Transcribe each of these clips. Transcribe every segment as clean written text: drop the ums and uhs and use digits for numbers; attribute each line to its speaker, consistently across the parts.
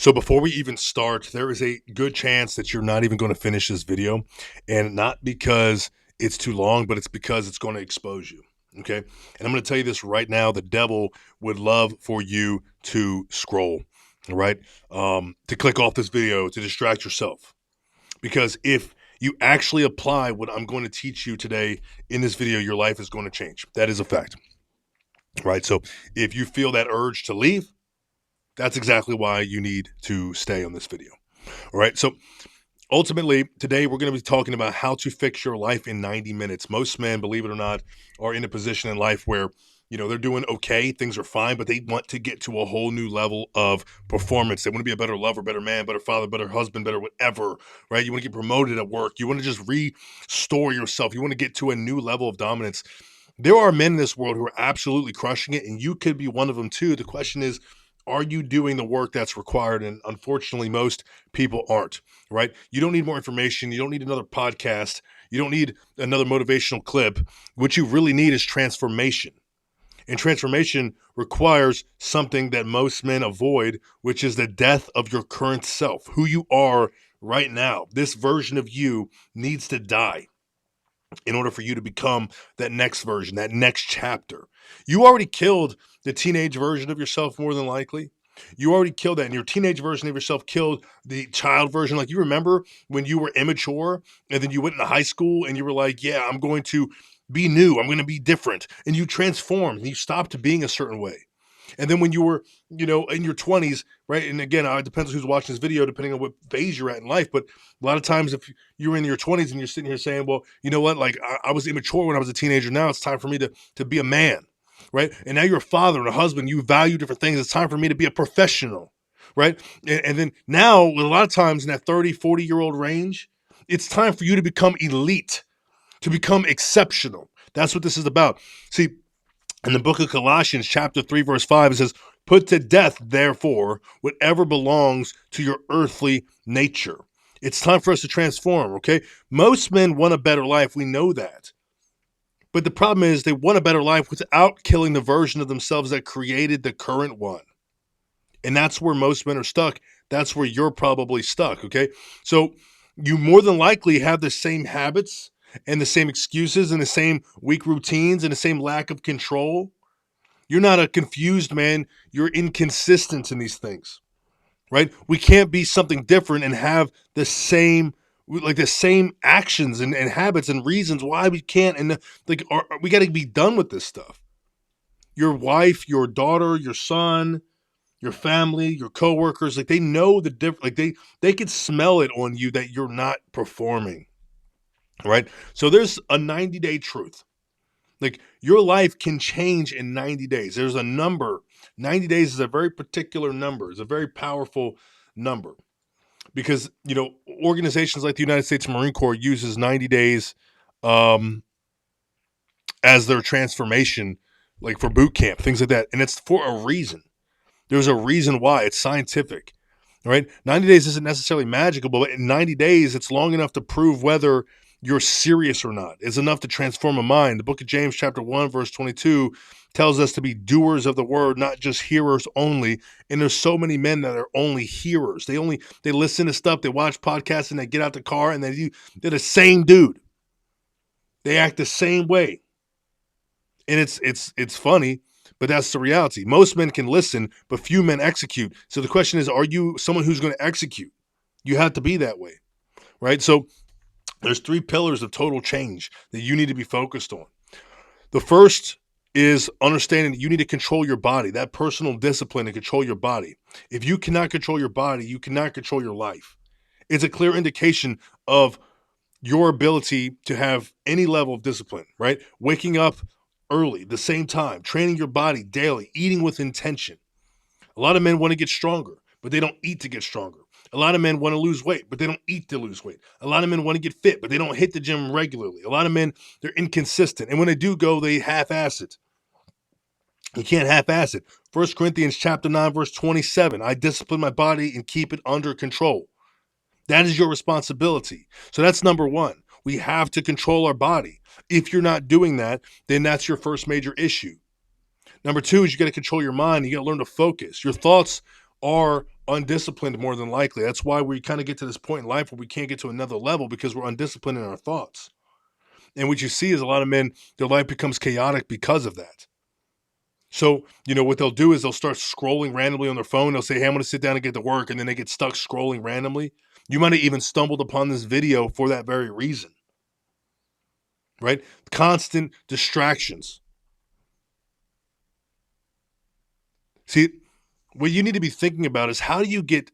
Speaker 1: So before we even start, there is a good chance that you're not even going to finish this video, and not because it's too long, but it's because it's going to expose you. Okay. And I'm going to tell you this right now. The devil would love for you to scroll, all right? To click off this video, to distract yourself. Because if you actually apply what I'm going to teach you today in this video, your life is going to change. That is a fact, right? So if you feel that urge to leave, that's exactly why you need to stay on this video. All right. So ultimately, today we're going to be talking about how to fix your life in 90 minutes. Most men, believe it or not, are in a position in life where, they're doing okay, things are fine, but they want to get to a whole new level of performance. They want to be a better lover, better man, better father, better husband, better whatever, right? You want to get promoted at work. You want to just restore yourself. You want to get to a new level of dominance. There are men in this world who are absolutely crushing it, and you could be one of them too. The question is, are you doing the work that's required? And unfortunately, most people aren't, right? You don't need more information. You don't need another podcast. You don't need another motivational clip. What you really need is transformation. And transformation requires something that most men avoid, which is the death of your current self, who you are right now. This version of you needs to die in order for you to become that next version, that next chapter. You already killed the teenage version of yourself, more than likely. You already killed that, and your teenage version of yourself killed the child version. Like, you remember when you were immature and then you went into high school and you were like, yeah, I'm going to be new. I'm going to be different. And you transformed and you stopped being a certain way. And then when you were, in your 20s, right? And again, it depends on who's watching this video, depending on what phase you're at in life. But a lot of times, if you're in your 20s and you're sitting here saying, well, you know what? Like, I was immature when I was a teenager. Now it's time for me to be a man, right? And now you're a father and a husband. You value different things. It's time for me to be a professional, right? And then now, a lot of times in that 30, 40-year-old range, it's time for you to become elite, to become exceptional. That's what this is about. See, in the book of Colossians, chapter 3, verse 5, it says, put to death, therefore, whatever belongs to your earthly nature. It's time for us to transform, okay? Most men want a better life. We know that. But the problem is they want a better life without killing the version of themselves that created the current one. And that's where most men are stuck. That's where you're probably stuck, okay? So you more than likely have the same habits and the same excuses and the same weak routines and the same lack of control. You're not a confused man. You're inconsistent in these things, right? We can't be something different and have the same actions and habits and reasons why we can't. And we got to be done with this stuff. Your wife, your daughter, your son, your family, your coworkers, they know the difference. Like they can smell it on you that you're not performing. Right? So there's a 90-day truth. Like, your life can change in 90 days. There's a number. 90 days is a very particular number. It's a very powerful number because, organizations like the United States Marine Corps uses 90 days as their transformation, like for boot camp, things like that. And it's for a reason. There's a reason why. It's scientific, right? 90 days isn't necessarily magical, but in 90 days, it's long enough to prove whether you're serious or not. It's enough to transform a mind. The book of James chapter 1, verse 22 tells us to be doers of the word, not just hearers only. And there's so many men that are only hearers. They listen to stuff, they watch podcasts, and they get out the car and they're the same dude. They act the same way. And it's funny, but that's the reality. Most men can listen, but few men execute. So the question is, are you someone who's going to execute? You have to be that way, right? So there's 3 pillars of total change that you need to be focused on. The first is understanding that you need to control your body, that personal discipline to control your body. If you cannot control your body, you cannot control your life. It's a clear indication of your ability to have any level of discipline, right? Waking up early, the same time, training your body daily, eating with intention. A lot of men want to get stronger, but they don't eat to get stronger. A lot of men want to lose weight, but they don't eat to lose weight. A lot of men want to get fit, but they don't hit the gym regularly. A lot of men, they're inconsistent. And when they do go, they half-ass it. You can't half-ass it. 1 Corinthians chapter 9, verse 27, I discipline my body and keep it under control. That is your responsibility. So that's number one. We have to control our body. If you're not doing that, then that's your first major issue. Number 2 is you got to control your mind. You got to learn to focus. Your thoughts are undisciplined more than likely. That's why we kind of get to this point in life where we can't get to another level because we're undisciplined in our thoughts. And what you see is a lot of men, their life becomes chaotic because of that. So, what they'll do is they'll start scrolling randomly on their phone. They'll say, hey, I'm going to sit down and get to work. And then they get stuck scrolling randomly. You might have even stumbled upon this video for that very reason, right? Constant distractions. See, what you need to be thinking about is how do you get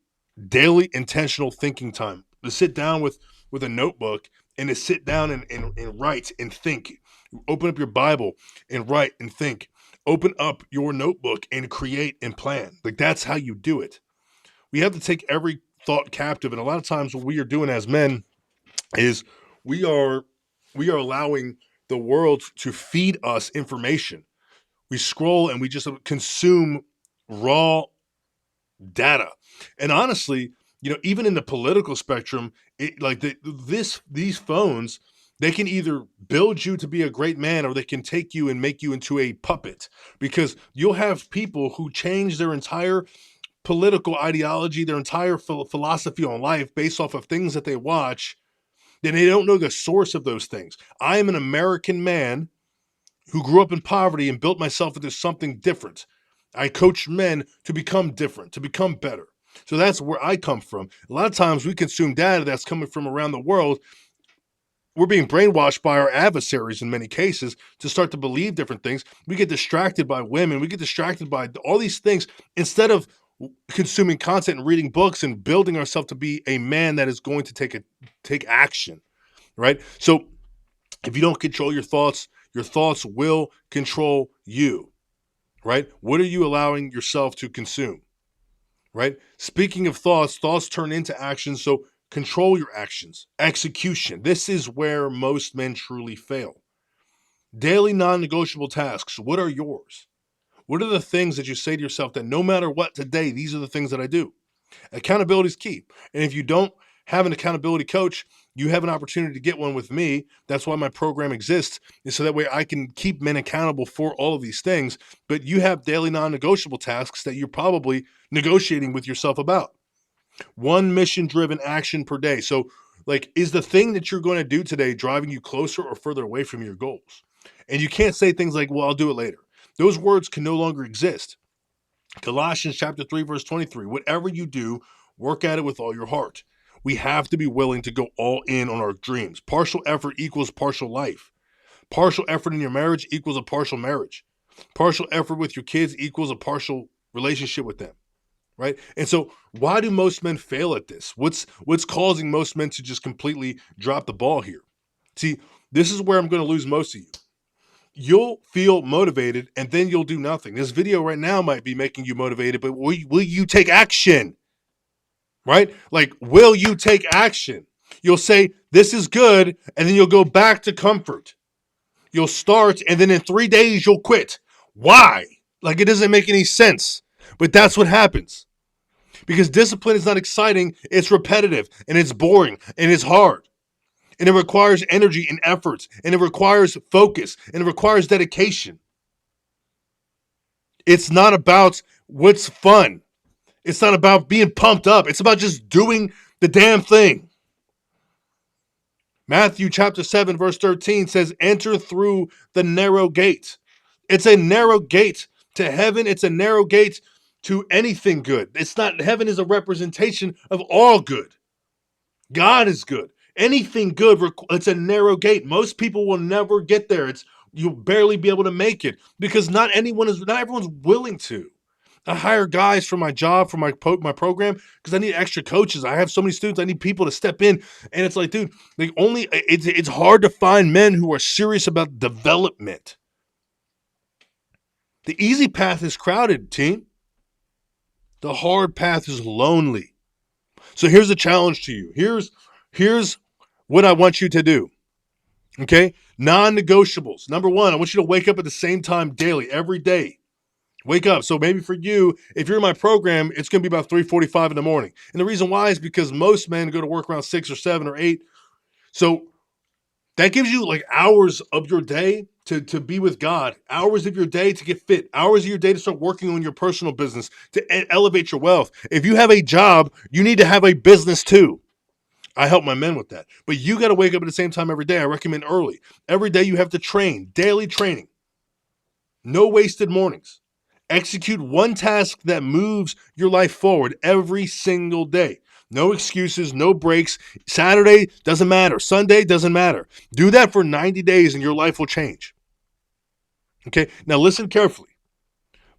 Speaker 1: daily intentional thinking time to sit down with a notebook and to sit down and write and think. Open up your Bible and write and think. Open up your notebook and create and plan. Like, that's how you do it. We have to take every thought captive. And a lot of times what we are doing as men is we are allowing the world to feed us information. We scroll and we just consume raw data. And honestly, even in the political spectrum, these phones, they can either build you to be a great man or they can take you and make you into a puppet, because you'll have people who change their entire political ideology, their entire philosophy on life based off of things that they watch. Then they don't know the source of those things. I am an American man who grew up in poverty and built myself into something different. I coach men to become different, to become better. So that's where I come from. A lot of times we consume data that's coming from around the world. We're being brainwashed by our adversaries in many cases to start to believe different things. We get distracted by women. We get distracted by all these things instead of consuming content and reading books and building ourselves to be a man that is going to take action, right? So if you don't control your thoughts will control you, right? What are you allowing yourself to consume, right? Speaking of thoughts turn into actions. So control your actions. Execution. This is where most men truly fail. Daily non-negotiable tasks. What are yours? What are the things that you say to yourself that no matter what today, these are the things that I do? Accountability is key. And if you don't have an accountability coach, you have an opportunity to get one with me. That's why my program exists, is so that way I can keep men accountable for all of these things. But you have daily non-negotiable tasks that you're probably negotiating with yourself about. One mission-driven action per day. So, is the thing that you're going to do today driving you closer or further away from your goals? And you can't say things like, well, I'll do it later. Those words can no longer exist. Colossians chapter 3, verse 23, whatever you do, work at it with all your heart. We have to be willing to go all in on our dreams. Partial effort equals partial life. Partial effort in your marriage equals a partial marriage. Partial effort with your kids equals a partial relationship with them, right? And so why do most men fail at this? What's causing most men to just completely drop the ball here? See, this is where I'm going to lose most of you. You'll feel motivated and then you'll do nothing. This video right now might be making you motivated, but will you take action? Right? Will you take action? You'll say, this is good, and then you'll go back to comfort. You'll start, and then in 3 days, you'll quit. Why? It doesn't make any sense. But that's what happens. Because discipline is not exciting, it's repetitive, and it's boring, and it's hard. And it requires energy and effort, and it requires focus, and it requires dedication. It's not about what's fun. It's not about being pumped up. It's about just doing the damn thing. Matthew chapter 7, verse 13 says, enter through the narrow gate. It's a narrow gate to heaven. It's a narrow gate to anything good. It's not, heaven is a representation of all good. God is good. Anything good, it's a narrow gate. Most people will never get there. You'll barely be able to make it because not everyone's willing to. I hire guys for my job, for my program, because I need extra coaches. I have so many students. I need people to step in. And it's like, dude, it's hard to find men who are serious about development. The easy path is crowded, team. The hard path is lonely. So here's a challenge to you. Here's what I want you to do. Okay? Non-negotiables. Number one, I want you to wake up at the same time daily, every day. Wake up. So maybe for you, if you're in my program, it's going to be about 3:45 in the morning. And the reason why is because most men go to work around 6 or 7 or 8. So that gives you hours of your day to be with God, hours of your day to get fit, hours of your day to start working on your personal business, to elevate your wealth. If you have a job, you need to have a business too. I help my men with that. But you got to wake up at the same time every day. I recommend early. Every day you have to train, daily training. No wasted mornings. Execute one task that moves your life forward every single day. No excuses, no breaks. Saturday doesn't matter. Sunday doesn't matter. Do that for 90 days and your life will change. Okay, now listen carefully.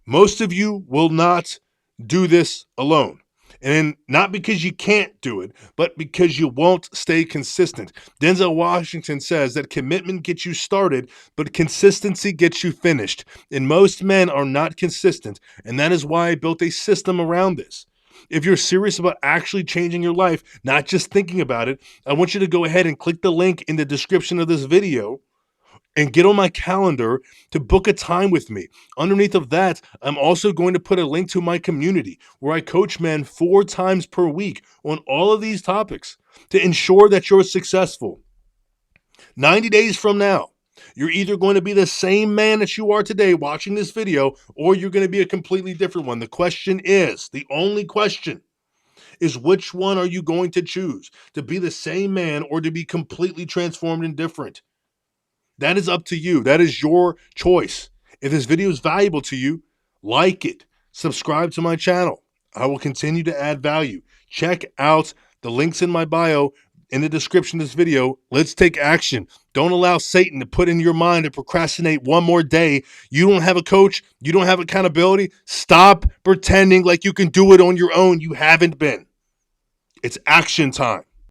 Speaker 1: Most of you will not do this alone. And not because you can't do it, but because you won't stay consistent. Denzel Washington says that commitment gets you started, but consistency gets you finished. And most men are not consistent. And that is why I built a system around this. If you're serious about actually changing your life, not just thinking about it, I want you to go ahead and click the link in the description of this video and get on my calendar to book a time with me. Underneath of that, I'm also going to put a link to my community where I coach men 4 times per week on all of these topics to ensure that you're successful. 90 days from now, you're either going to be the same man that you are today watching this video, or you're going to be a completely different one. The question is, the only question is, which one are you going to choose? To be the same man or to be completely transformed and different? That is up to you. That is your choice. If this video is valuable to you, like it, subscribe to my channel. I will continue to add value. Check out the links in my bio in the description of this video. Let's take action. Don't allow Satan to put in your mind to procrastinate one more day. You don't have a coach. You don't have accountability. Stop pretending like you can do it on your own. You haven't been. It's action time.